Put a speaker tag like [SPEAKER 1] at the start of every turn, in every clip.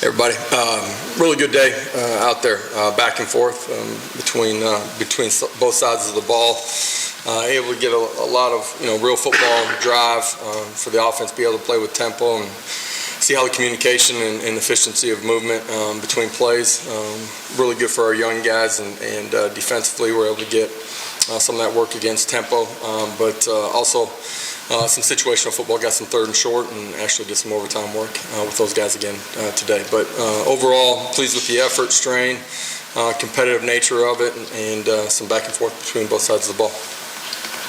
[SPEAKER 1] Everybody, really good day out there, back and forth between both sides of the ball. Able to get a lot of real football drive for the offense, be able to play with tempo and see how the communication and efficiency of movement between plays. Really good for our young guys, and defensively we're able to get some of that work against tempo, but also some situational football, got some third and short, and actually did some overtime work with those guys again today. But overall, pleased with the effort, strain, competitive nature of it, and some back and forth between both sides of the ball.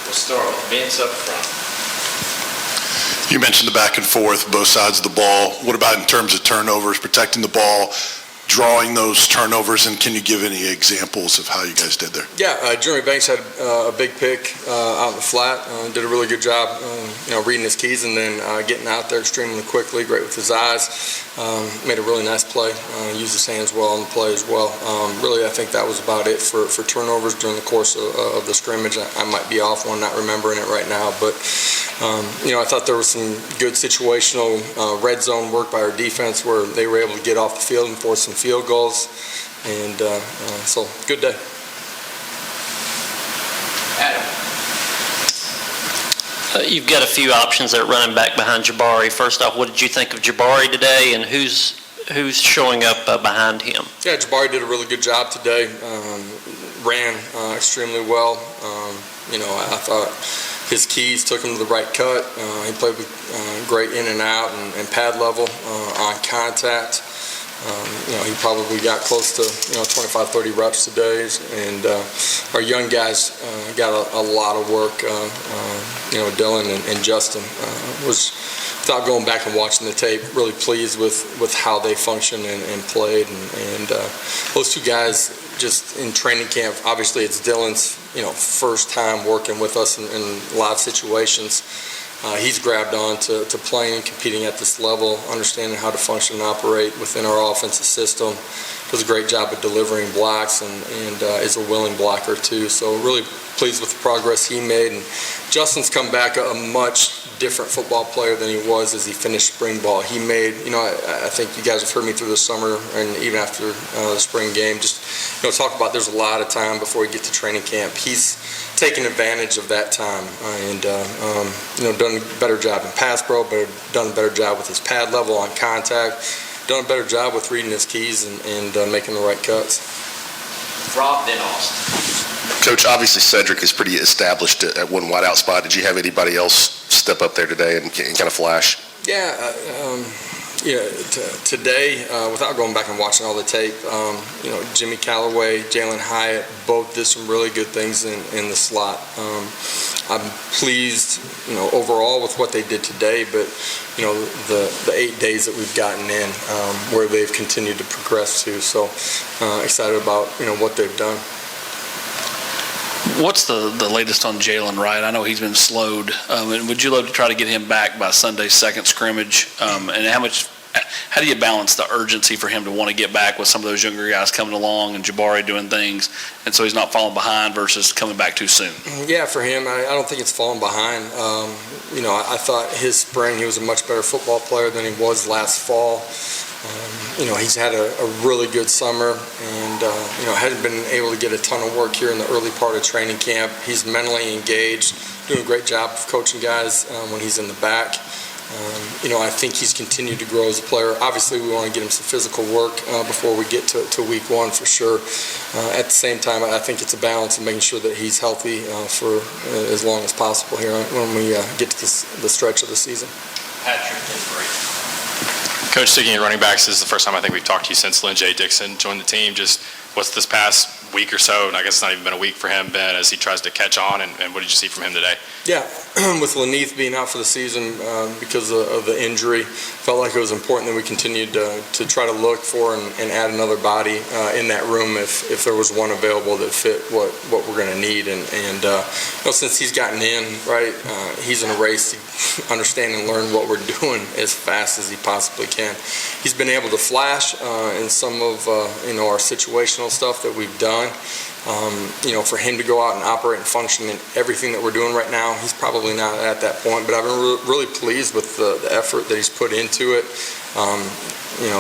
[SPEAKER 2] We'll start with Vince up front.
[SPEAKER 3] You mentioned the back and forth, both sides of the ball. What about in terms of turnovers, protecting the ball, drawing those turnovers, and can you give any examples of how you guys did there?
[SPEAKER 1] Yeah, Jeremy Banks had a big pick out in the flat. Did a really good job, reading his keys and then getting out there extremely quickly. Great with his eyes. Made a really nice play. Used his hands well on the play as well. Really, I think that was about it for turnovers during the course of the scrimmage. I might be off one, not remembering it right now, but I thought there was some good situational red zone work by our defense where they were able to get off the field and force some field goals, and so good day.
[SPEAKER 2] Adam.
[SPEAKER 4] You've got a few options at running back behind Jabari. First off, what did you think of Jabari today, and who's showing up behind him?
[SPEAKER 1] Yeah, Jabari did a really good job today. Ran extremely well. I thought his keys took him to the right cut. He played with great in and out and pad level on contact. He probably got close to 25, 30 reps today, and our young guys got a lot of work. Dylan and Justin was, without going back and watching the tape, really pleased with how they functioned and played, and those two guys just in training camp. Obviously, it's Dylan's first time working with us in live situations. He's grabbed on to playing, competing at this level, understanding how to function and operate within our offensive system. Does a great job of delivering blocks and is a willing blocker too. So really pleased with the progress he made. And Justin's come back a much different football player than he was as he finished spring ball. He made, I think you guys have heard me through the summer and even after the spring game, just talk about there's a lot of time before we get to training camp. He's taken advantage of that time and done a better job in pass pro, but done a better job with his pad level on contact, done a better job with reading his keys and making the right cuts.
[SPEAKER 2] Rob, then Austin.
[SPEAKER 5] Coach, obviously Cedric is pretty established at one wideout spot. Did you have anybody else step up there today and kind of flash?
[SPEAKER 1] Yeah, today, without going back and watching all the tape, Jimmy Callaway, Jalen Hyatt, both did some really good things in the slot. I'm pleased, overall with what they did today, but, the 8 days that we've gotten in, where they've continued to progress to. So excited about, what they've done.
[SPEAKER 6] What's the latest on Jalen Wright? I know he's been slowed. And would you love to try to get him back by Sunday's second scrimmage? And how do you balance the urgency for him to want to get back with some of those younger guys coming along and Jabari doing things, and so he's not falling behind versus coming back too soon?
[SPEAKER 1] Yeah, for him, I don't think it's falling behind. I thought his spring he was a much better football player than he was last fall. He's had a really good summer and, hasn't been able to get a ton of work here in the early part of training camp. He's mentally engaged, doing a great job of coaching guys when he's in the back. I think he's continued to grow as a player. Obviously, we want to get him some physical work before we get to week one for sure. At the same time, I think it's a balance of making sure that he's healthy for as long as possible here when we get to the stretch of the season.
[SPEAKER 2] Patrick and Brady.
[SPEAKER 7] Coach, sticking at running backs, this is the first time I think we've talked to you since Lynn J. Dixon joined the team. Just what's this past week or so, and I guess it's not even been a week for him, been as he tries to catch on, and what did you see from him today?
[SPEAKER 1] Yeah, with Laneith being out for the season because of the injury, felt like it was important that we continued to try to look for and add another body in that room if there was one available that fit what we're going to need. And since he's gotten in, right, he's in a race to understand and learn what we're doing as fast as he possibly can. He's been able to flash in some of our situational stuff that we've done. For him to go out and operate and function in everything that we're doing right now, he's probably not at that point, but I've been really pleased with the effort that he's put into it.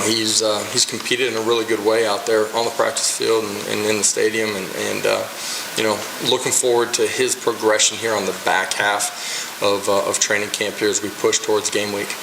[SPEAKER 1] He's competed in a really good way out there on the practice field and in the stadium, and looking forward to his progression here on the back half of training camp here as we push towards game week.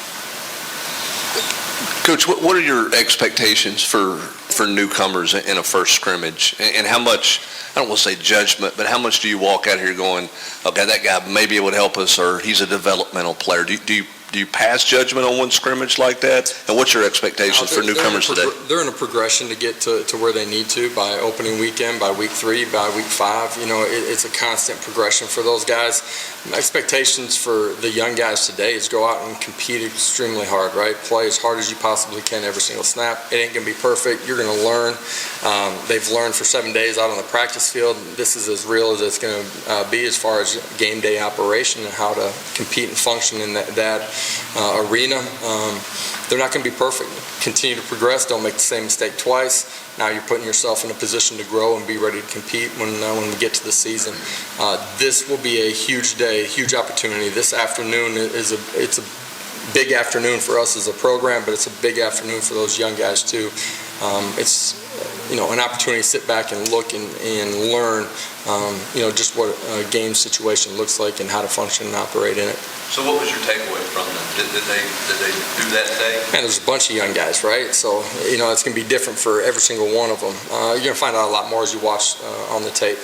[SPEAKER 8] Coach, what are your expectations for newcomers in a first scrimmage? And how much, I don't want to say judgment, but how much do you walk out here going, okay, that guy, maybe it would help us, or he's a developmental player? Do you pass judgment on one scrimmage like that? And what's your expectations for newcomers today?
[SPEAKER 1] They're in a progression to get to where they need to by opening weekend, by week 3, by week 5. It's a constant progression for those guys. My expectations for the young guys today is go out and compete extremely hard, right? Play as hard as you possibly can every single snap. It ain't going to be perfect. You're going to learn. They've learned for 7 days out on the practice field. This is as real as it's going to be as far as game day operation and how to compete and function in that arena. They're not going to be perfect. Continue to progress. Don't make the same mistake twice. Now you're putting yourself in a position to grow and be ready to compete when we get to the season. This will be a huge day, a huge opportunity. This afternoon it's a big afternoon for us as a program, but it's a big afternoon for those young guys too. It's an opportunity to sit back and look and learn just what a game situation looks like and how to function and operate in it.
[SPEAKER 8] So what was your takeaway from them? Did they do that today?
[SPEAKER 1] Man, there's a bunch of young guys, right? So, it's going to be different for every single one of them. You're going to find out a lot more as you watch on the tape.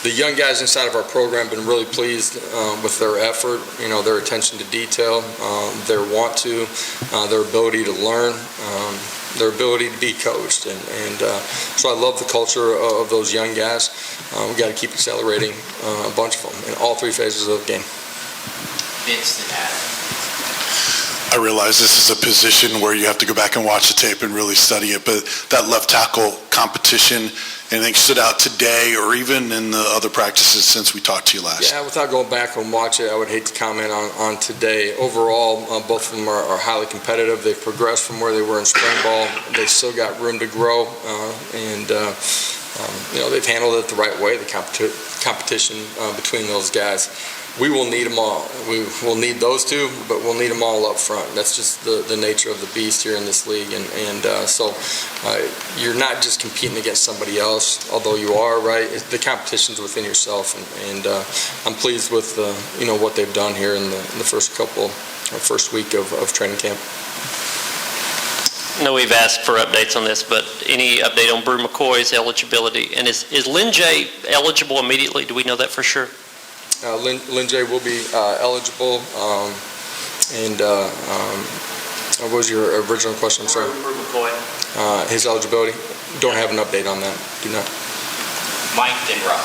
[SPEAKER 1] The young guys inside of our program have been really pleased with their effort, their attention to detail, their want to, their ability to learn, their ability to be coached. And so I love the culture of those young guys. We've got to keep accelerating a bunch of them in all 3 phases of the game.
[SPEAKER 2] Vince and Adam.
[SPEAKER 3] I realize this is a position where you have to go back and watch the tape and really study it, but that left tackle competition, anything stood out today or even in the other practices since we talked to you last?
[SPEAKER 1] Yeah, without going back and watch it, I would hate to comment on today. Overall, both of them are highly competitive. They've progressed from where they were in spring ball. They still got room to grow, and they've handled it the right way, the competition between those guys. We will need them all. We will need those two, but we'll need them all up front. That's just the nature of the beast here in this league. So you're not just competing against somebody else, although you are, right? The competition's within yourself, and I'm pleased with what they've done here in the first week of training camp.
[SPEAKER 4] I know we've asked for updates on this, but any update on Brew McCoy's eligibility? And is Lynn J eligible immediately? Do we know that for sure?
[SPEAKER 1] Lynn J will be eligible, what was your original question? I'm sorry.
[SPEAKER 2] Brew McCoy.
[SPEAKER 1] His eligibility? Don't have an update on that. Do not.
[SPEAKER 2] Mike and Rob.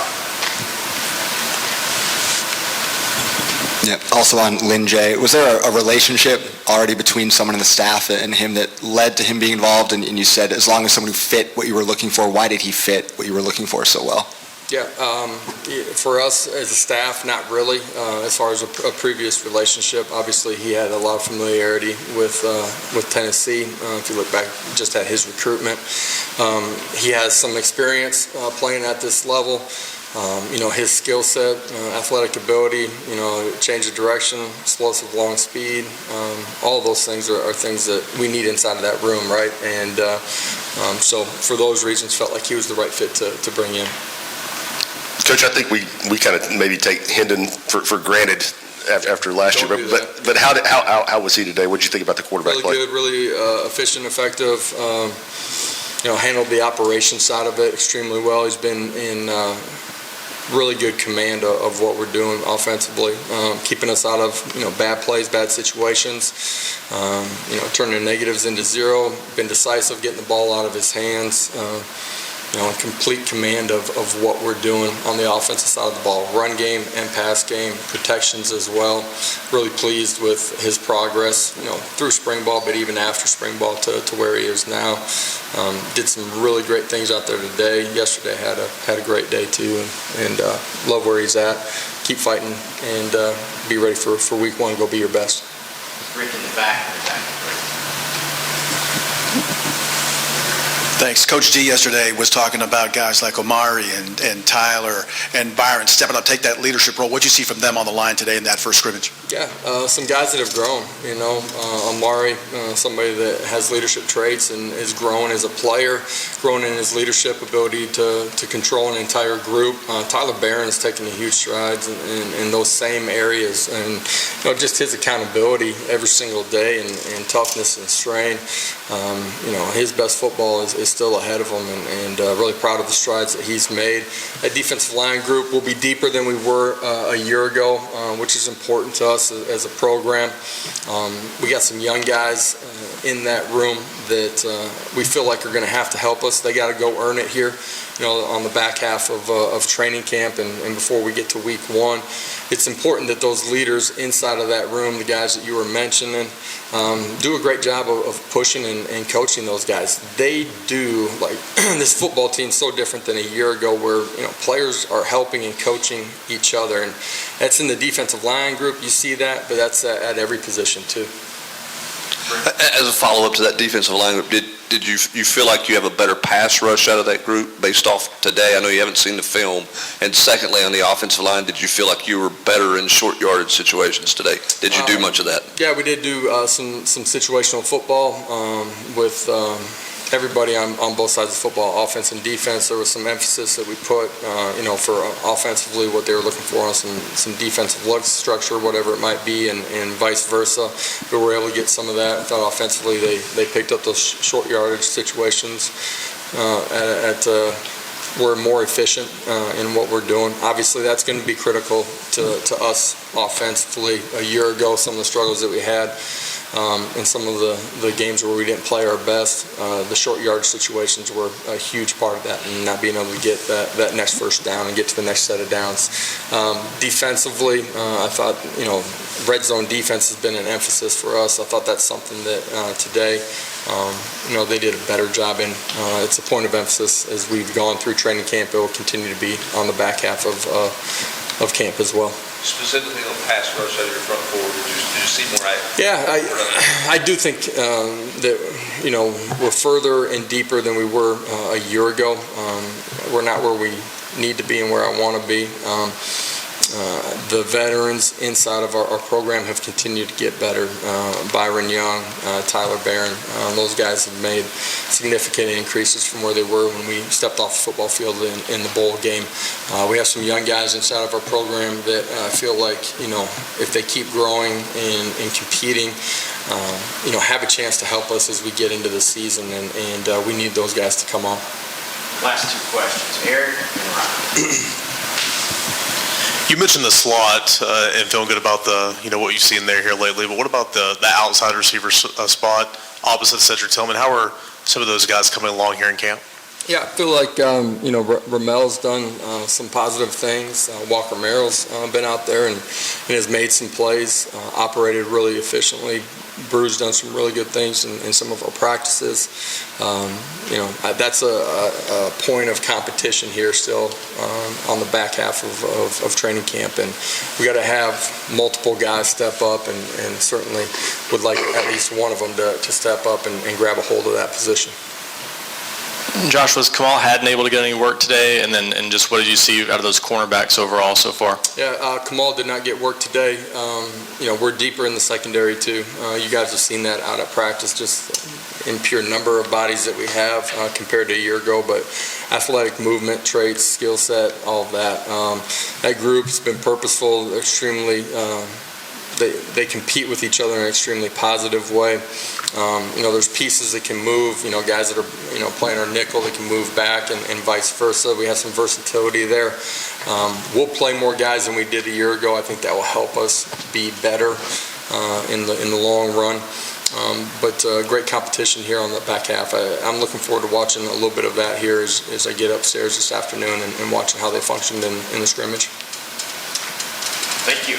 [SPEAKER 9] Yeah. Also on Lynn J, was there a relationship already between someone in the staff and him that led to him being involved? And you said as long as someone who fit what you were looking for, why did he fit what you were looking for so well?
[SPEAKER 1] Yeah, for us as a staff, not really. As far as a previous relationship, obviously he had a lot of familiarity with Tennessee. If you look back just at his recruitment, he has some experience playing at this level. His skill set, athletic ability, change of direction, explosive long speed, all of those things are things that we need inside of that room, right? And so for those reasons, felt like he was the right fit to bring in.
[SPEAKER 5] Coach, I think we kind of maybe take Hendon for granted after last year, but how was he today? What did you think about the quarterback play?
[SPEAKER 1] Really good, really efficient, effective. Handled the operation side of it extremely well. He's been in really good command of what we're doing offensively, keeping us out of bad plays, bad situations, turning negatives into zero. Been decisive, getting the ball out of his hands. Complete command of what we're doing on the offensive side of the ball, run game and pass game, protections as well. Really pleased with his progress, through spring ball, but even after spring ball to where he is now. Did some really great things out there today. Yesterday had a great day too, and love where he's at. Keep fighting and be ready for week 1. Go be your best.
[SPEAKER 2] Rick in the back.
[SPEAKER 10] Thanks. Coach D yesterday was talking about guys like Omari and Tyler and Byron stepping up, take that leadership role. What'd you see from them on the line today in that first scrimmage?
[SPEAKER 1] Yeah, some guys that have grown, Omari, somebody that has leadership traits and is grown as a player, grown in his leadership ability to control an entire group. Tyler Barron's taking huge strides in those same areas, and just his accountability every single day and toughness and strain. His best football is still ahead of him, and really proud of the strides that he's made. That defensive line group will be deeper than we were a year ago, which is important to us as a program. We got some young guys in that room that we feel like are going to have to help us. They got to go earn it here, on the back half of training camp and before we get to week one. It's important that those leaders inside of that room, the guys that you were mentioning, do a great job of pushing and coaching those guys. They do, this football team's so different than a year ago where, players are helping and coaching each other. And that's in the defensive line group. You see that, but that's at every position too.
[SPEAKER 8] As a follow-up to that defensive line group, did you feel like you have a better pass rush out of that group based off today? I know you haven't seen the film. And secondly, on the offensive line, did you feel like you were better in short yardage situations today? Did you do much of that?
[SPEAKER 1] Yeah, we did do some situational football with everybody on both sides of football, offense and defense. There was some emphasis that we put, for offensively what they were looking for on some defensive lug structure, whatever it might be, and vice versa. We were able to get some of that. I thought offensively they picked up those short yardage situations we're more efficient in what we're doing. Obviously, that's going to be critical to us offensively. A year ago, some of the struggles that we had in some of the games where we didn't play our best, the short yardage situations were a huge part of that, and not being able to get that next first down and get to the next set of downs. Defensively, I thought, red zone defense has been an emphasis for us. I thought that's something that today, they did a better job in. It's a point of emphasis as we've gone through training camp. It will continue to be on the back half of camp as well.
[SPEAKER 8] Specifically on pass rush out of your front four, did you see more action?
[SPEAKER 1] Yeah, I do think that, we're further and deeper than we were a year ago. We're not where we need to be and where I want to be. The veterans inside of our program have continued to get better. Byron Young, Tyler Barron, those guys have made significant increases from where they were when we stepped off the football field in the bowl game. We have some young guys inside of our program that feel like, if they keep growing and competing, have a chance to help us as we get into the season, and we need those guys to come on.
[SPEAKER 2] Last two questions, Eric and Ryan.
[SPEAKER 11] You mentioned the slot and feeling good about what you've seen there here lately, but what about the outside receiver spot opposite Cedric Tillman? How are some of those guys coming along here in camp?
[SPEAKER 1] Yeah, I feel like, Ramel's done some positive things. Walker Merrill's been out there and has made some plays, operated really efficiently. Brew's done some really good things in some of our practices. That's a point of competition here still on the back half of training camp, and we got to have multiple guys step up, and certainly would like at least one of them to step up and grab a hold of that position.
[SPEAKER 7] Josh, was Kamal Hadden able to get any work today? And just what did you see out of those cornerbacks overall so far?
[SPEAKER 1] Yeah, Kamal did not get work today. We're deeper in the secondary too. You guys have seen that out at practice, just in pure number of bodies that we have compared to a year ago, but athletic movement, traits, skill set, all of that. That group's been purposeful. They're extremely, they compete with each other in an extremely positive way. There's pieces that can move, guys that are, playing our nickel that can move back and vice versa. We have some versatility there. We'll play more guys than we did a year ago. I think that will help us be better in the long run. But great competition here on the back half. I'm looking forward to watching a little bit of that here as I get upstairs this afternoon and watching how they functioned in the scrimmage.
[SPEAKER 2] Thank you.